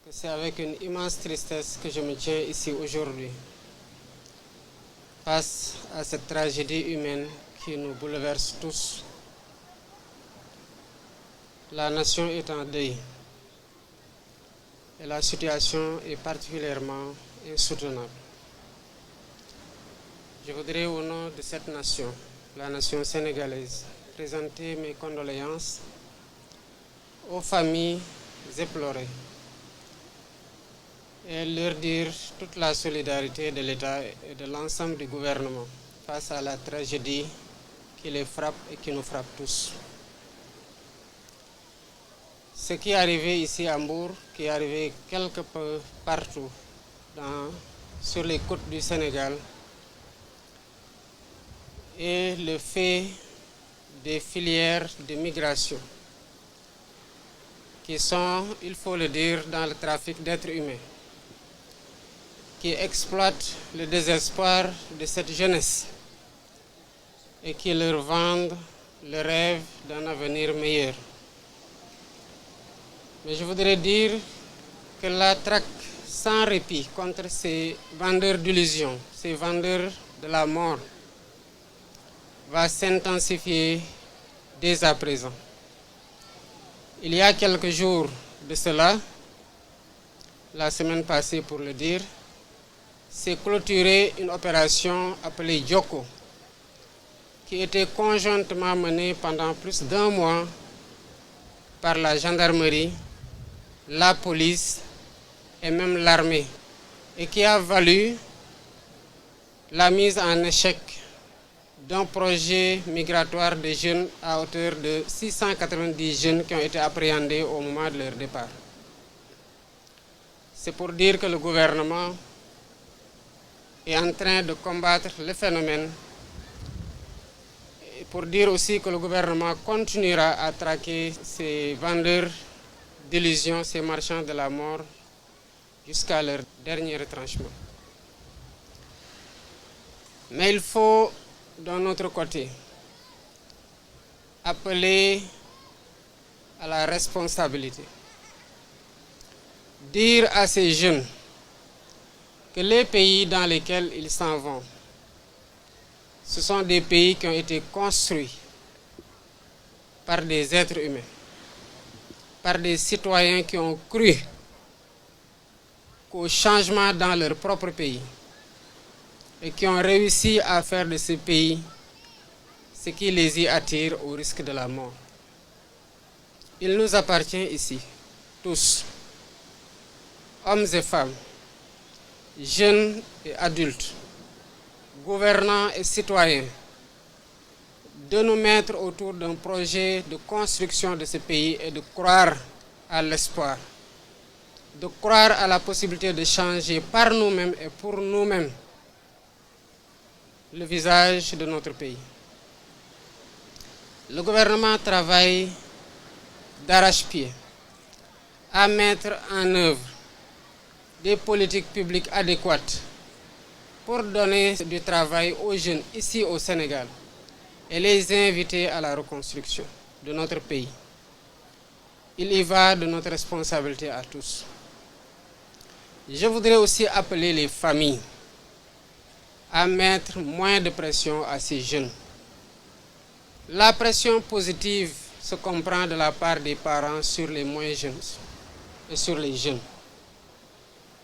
que c'est avec une immense tristesse que je me tiens ici aujourd'hui, face à cette tragédie humaine qui nous bouleverse tous. La nation est en deuil et la situation est particulièrement insoutenable. Je voudrais au nom de cette nation, la nation sénégalaise, présenter mes condoléances aux familles éplorées et leur dire toute la solidarité de l'État et de l'ensemble du gouvernement face à la tragédie qui les frappe et qui nous frappe tous. Ce qui est arrivé ici à Mbour, qui est arrivé quelque peu partout sur les côtes du Sénégal, est le fait des filières de migration qui sont, il faut le dire, dans le trafic d'êtres humains, qui exploitent le désespoir de cette jeunesse et qui leur vendent le rêve d'un avenir meilleur. Mais je voudrais dire que la traque sans répit contre ces vendeurs d'illusions, ces vendeurs de la mort, va s'intensifier dès à présent. Il y a quelques jours de cela, la semaine passée pour le dire, s'est clôturée une opération appelée Djoko, qui était conjointement menée pendant plus d'1 mois par la gendarmerie, la police et même l'armée, et qui a valu la mise en échec d'un projet migratoire de jeunes à hauteur de 690 jeunes qui ont été appréhendés au moment de leur départ. C'est pour dire que le gouvernement est en train de combattre le phénomène et pour dire aussi que le gouvernement continuera à traquer ces vendeurs d'illusions, ces marchands de la mort jusqu'à leur dernier retranchement. Mais il faut, d'un autre côté, appeler à la responsabilité. Dire à ces jeunes que les pays dans lesquels ils s'en vont, ce sont des pays qui ont été construits par des êtres humains, par des citoyens qui ont cru qu'au changement dans leur propre pays et qui ont réussi à faire de ce pays ce qui les y attire au risque de la mort. Il nous appartient ici, tous, hommes et femmes, jeunes et adultes, gouvernants et citoyens, de nous mettre autour d'un projet de construction de ce pays et de croire à l'espoir, de croire à la possibilité de changer par nous-mêmes et pour nous-mêmes le visage de notre pays. Le gouvernement travaille d'arrache-pied à mettre en œuvre des politiques publiques adéquates pour donner du travail aux jeunes ici au Sénégal et les inviter à la reconstruction de notre pays. Il y va de notre responsabilité à tous. Je voudrais aussi appeler les familles à mettre moins de pression à ces jeunes. La pression positive se comprend de la part des parents sur les moins jeunes et sur les jeunes.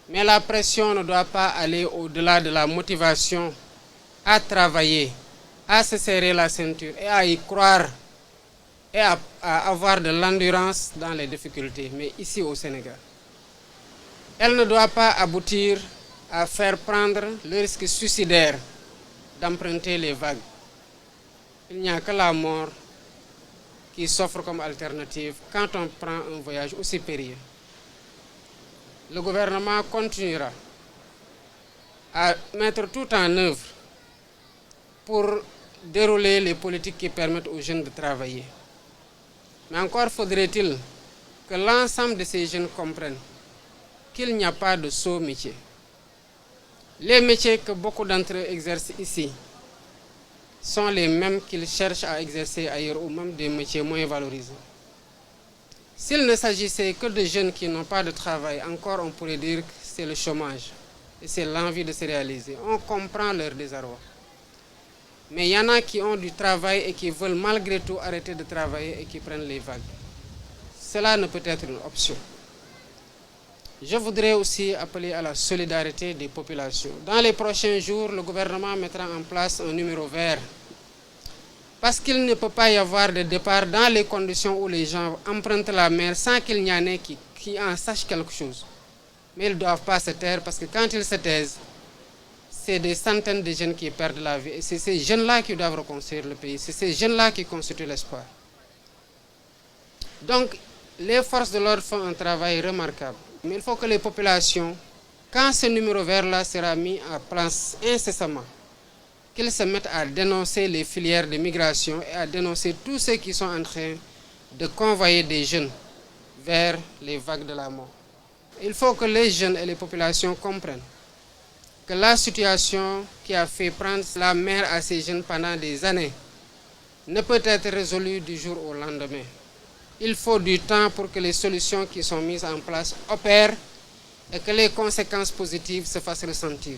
Mais la pression ne doit pas aller au-delà de la motivation à travailler, à se serrer la ceinture et à y croire et à avoir de l'endurance dans les difficultés, mais ici au Sénégal. Elle ne doit pas aboutir à faire prendre le risque suicidaire d'emprunter les vagues. Il n'y a que la mort qui s'offre comme alternative quand on prend un voyage aussi périlleux. Le gouvernement continuera à mettre tout en œuvre pour dérouler les politiques qui permettent aux jeunes de travailler. Mais encore faudrait-il que l'ensemble de ces jeunes comprennent qu'il n'y a pas de sot métier. Les métiers que beaucoup d'entre eux exercent ici sont les mêmes qu'ils cherchent à exercer ailleurs ou même des métiers moins valorisés. S'il ne s'agissait que de jeunes qui n'ont pas de travail, encore on pourrait dire que c'est le chômage et c'est l'envie de se réaliser. On comprend leur désarroi. Mais il y en a qui ont du travail et qui veulent malgré tout arrêter de travailler et qui prennent les vagues. Cela ne peut être une option. Je voudrais aussi appeler à la solidarité des populations. Dans les prochains jours, le gouvernement mettra en place un numéro vert. Parce qu'il ne peut pas y avoir de départ dans les conditions où les gens empruntent la mer sans qu'il y en ait qui en sachent quelque chose. Mais ils ne doivent pas se taire parce que quand ils se taisent, c'est des centaines de jeunes qui perdent la vie. Et c'est ces jeunes-là qui doivent reconstruire le pays. C'est ces jeunes-là qui constituent l'espoir. Donc, les forces de l'ordre font un travail remarquable. Mais il faut que les populations, quand ce numéro vert-là sera mis en place incessamment, qu'ils se mettent à dénoncer les filières de migration et à dénoncer tous ceux qui sont en train de convoyer des jeunes vers les vagues de la mort. Il faut que les jeunes et les populations comprennent que la situation qui a fait prendre la mer à ces jeunes pendant des années ne peut être résolue du jour au lendemain. Il faut du temps pour que les solutions qui sont mises en place opèrent et que les conséquences positives se fassent ressentir.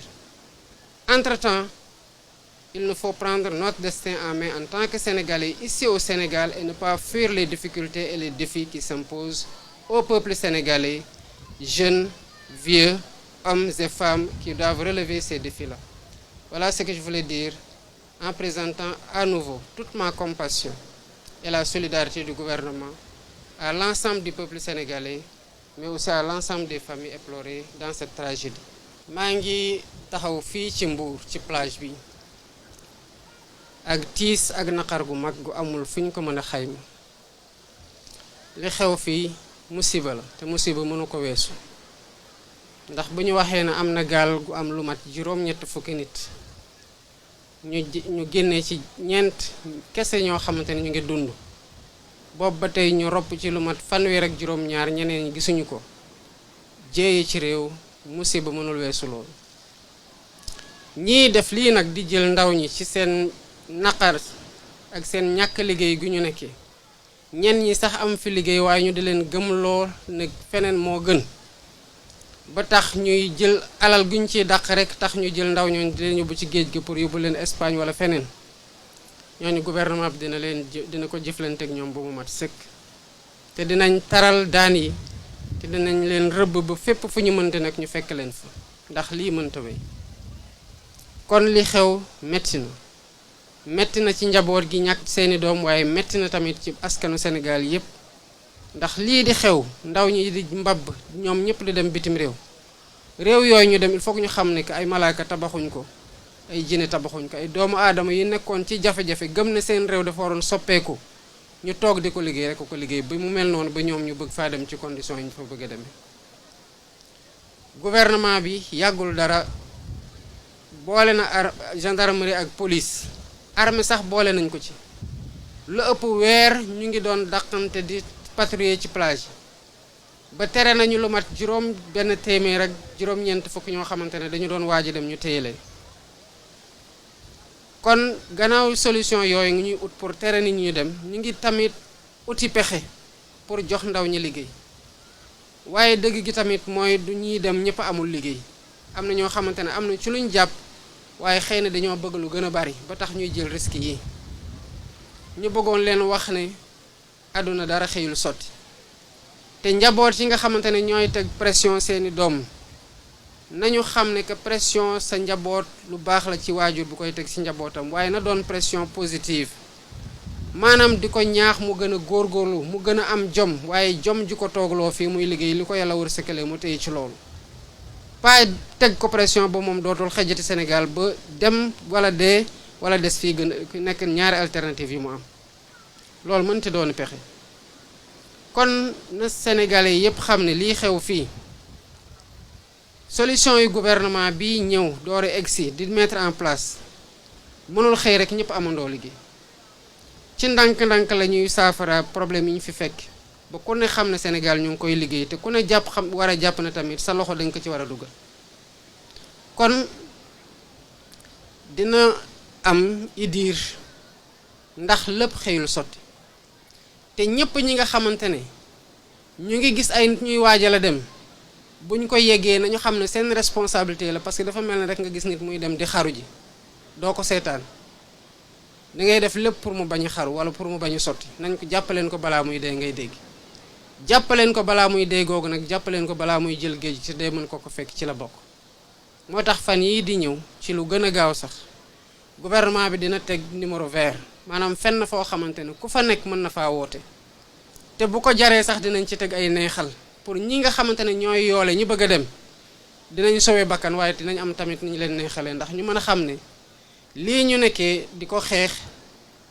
Entre-temps, il nous faut prendre notre destin en main en tant que Sénégalais ici au Sénégal et ne pas fuir les difficultés et les défis qui s'imposent au peuple sénégalais, jeunes, vieux, hommes et femmes qui doivent relever ces défis-là. Voilà ce que je voulais dire en présentant à nouveau toute ma compassion et la solidarité du gouvernement à l'ensemble du peuple sénégalais, mais aussi à l'ensemble des familles éplorées dans cette tragédie. maa ngi taxaw fii ci Mbour ci plage bi ak tiis ak naqar gu mag gu amul fu ñu ko mën a xayma li xew fii musiba la te musiba mënu ko weesu ndax bu ñu waxee ne am na gaal gu am lu mat juróom-ñett fukki nit ñu génnee ci ñeent kese ñoo xamante ne ñu ngi dund boobu ba tey ñu ropp ci lu mat fanweer ak juróom-ñaar ñeneen ñi gisuñu ko jéeye ci réew musiba mënul weesu loolu ñii def lii nag di jël ndaw ñi ci seen naqar ak seen ñàkk liggéey gu ñu nekkee ñenn ñi sax am fi liggéey waaye ñu di leen gëmloo ne feneen moo gën ba tax ñuy jël alal guñ ciy dàq rek tax ñu jël ndaw ñooñu di leen yóbbu ci géej gi pour yóbbu leen Espagne wala feneen ñooñu gouvernement bi dina ko jëflante ak ñoom ba mu mat sëkk te dinañ taral daan yi te dinañ leen rëbb ba fépp fu ñu mënte nag ñu fekk leen fa ndax lii mënta wéy kon li xew metti na ci njaboot gi ñàkk seeni doom waaye metti na tamit ci askanu Sénégal yépp ndax lii di xew ndaw ñi di mbabb ñoom ñëpp di dem bitim réew yooyu ñu dem il faut que ñu xam ne que ay malaaka tabaxuñ ko ay jinne tabaxuñ ko ay doomu aadama yi nekkoon ci jafe-jafe gëm na seen réew dafa waroon soppeeku ñu toog di ko liggéey rek ko liggéey ba mu mel noonu ba ñoom ñu bëgg faa dem ci condition yi ñu fa bëgg a demee gouvernement bi yàggul dara boole na gendarmerie ak police armée sax boole nañ ko ci lu ëpp weer ñu ngi doon dàqante di patrouiller ci plage ba tere nañu lu mat juróom benn téeméer ak juróom-ñeent fukk ñoo xamante ne dañu doon waaj dem ñu téye leen kon gannaaw solution yooyu ngi ñuy ut pour tere nit ñu dem ñu ngi tamit uti pexe pour jox ndaw ñi liggéey waaye dëgg gi tamit mooy du ñuy dem ñëpp amul liggéey am na ñoo xamante ne am na ci luñ jàpp waaye xëy na dañoo bëgg lu gën a bari ba tax ñuy jël risque yi ñu bëggoon leen wax ne àdduna dara xëyul sotti te njaboot yi nga xamante ne ñooy teg pression seeni doom nañu xam ne que pression sa njaboot lu baax la ci waajur bu koy teg ci njabootam waaye na doon pression positive maanaam di ko ñaax mu gën a góorgóorlu mu gën a am jom waaye jom ji ko toogloo fii muy liggéey li ko yàlla wërsëgale mu téye ci loolu pas teg ko pression ba moom dootul xejjati Sénégal ba dem wala dee wala des fii gën a nekk ñaari alternative yi mu am loolu mënta doon pexe kon na Sénégalais yépp xam ne lii xew fii solution yu gouvernement bi ñëw doore egsi di mettre en place mënul xëy rek ñëpp amandoo liggéey ci ndànk-ndànk la ñuy saafara problème yi ñu fi fekk ba ku ne xam ne Sénégal ñu ngi koy liggéey te ku ne jàpp xam war a jàpp na tamit sa loxo dañ ko ci war a dugal kon dina am idiir ndax lépp xëyul sotti te ñëpp ñi nga xamante ne ñu ngi gis ay nit ñuy waajal a dem buñ ko yeggee nañu xam ne seen responsabilité la, parce que dafa mel ne rek nga gis nit muy dem di xaru ji doo ko seetaan da ngay def lépp pour mu bañ a xaru wala pour mu bañ a sotti. nañ ko jàppaleen ko balaa muy dee ngay dégg jàppaleen ko balaa muy dee googu nag jàppaleen ko balaa muy jël géej ci dee mën ko fekk ci la bokk. moo tax fan yii di ñëw ci lu gën a gaaw sax gouvernement bi dina teg numéro vert, maanaam fenn foo xamante ne ku fa nekk mën na faa woote te bu ko jaree sax dinañ ci teg ay neexal pour ñi nga xamante ne ñooy yoole ñi bëgg a dem dinañ sowe bakkan, waaye dinañ am tamit ni ñu leen neexalee ndax ñu mën a xam ne lii ñu nekkee di ko xeex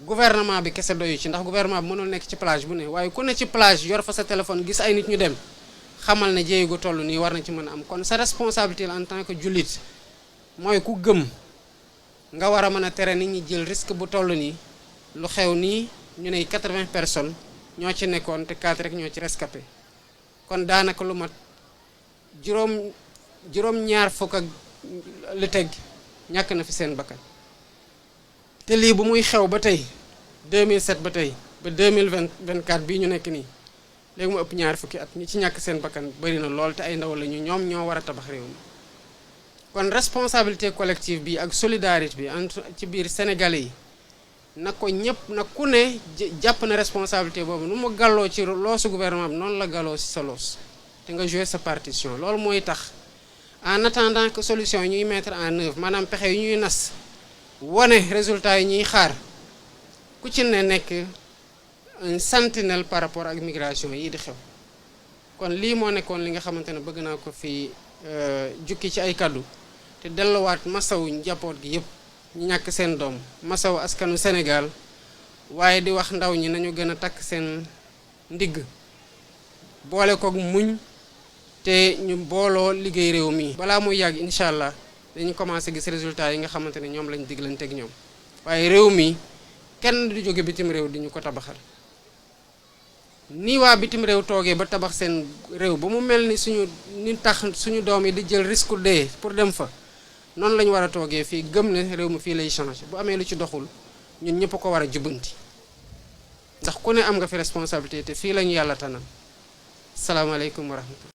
gouvernement bi kese doyu ci, ndax gouvernement bi mënul nekk ci plage bu ne, waaye ku ne ci plage yor fa sa téléphone gis ay nit ñu dem xamal ne jéey gu toll nii war na ci mën a am. kon sa responsabilité en tant que jullit mooy ku gëm nga war a mën a tere nit ñi jël risque bu toll nii. lu xew nii ñu ne 80 personnes ñoo ci nekkoon te 4 rek ñoo ci rescapé, kon daanaka lu mat juróom-ñaar fukk ak lu teg ñàkk na fi seen bakkan. te lii bu muy xew ba tey 2007 ba tey ba 2024 bii ñu nekk nii léegi mu ëpp ñaar fukki at ñi ci ñàkk seen bakkan bari na lool te ay ndaw la ñoom ñoo war a tabax réew mi. kon responsabilité collective bi ak solidarité bi entre ci biir sénégalais yi na ko ñëpp na ku ne jàpp na responsabilité boobu nu mu gàlloo ci loosu gouvernement bi noonu la gàlloo ci sa loos te nga jouer sa partition. loolu mooy tax en attendant que solution yi ñuy mettre en œuvre, maanaam pexe yi ñuy nas wane résultat yi ñuy xaar, ku ci ne nekk un sentinelle par rapport ak migration yi di xew. kon lii moo nekkoon li nga xamante ne bëgg naa ko fi jukki ci ay kaddu te delluwaat masawu njaboot gi yëpp ñu ñàkk seen doom, masawu askanu Sénégal, waaye di wax ndaw ñi nañu gën a takk seen ndigg boole koog muñ te ñu booloo liggéey réew mi. balaa muy yàgg incha allah dañu commencé gis résultat yi nga xamante ne ñoom lañ diglanteeg ñoom, waaye réew mi kenn du jóge bitim réew di ñu ko tabaxal. ni waa bitim réew toogee ba tabax seen réew ba mu mel ni suñu doom yi di jël risque dee pour dem fa, noonu la ñu war a toogee fii gëm ne réew mi fii lay changer. bu amee lu ci doxul ñun ñëpp ko war a jubbanti, ndax ku ne am nga fi responsabilité te fii la ñu yàlla tanal. salaamaaleykum wa rahmatulah.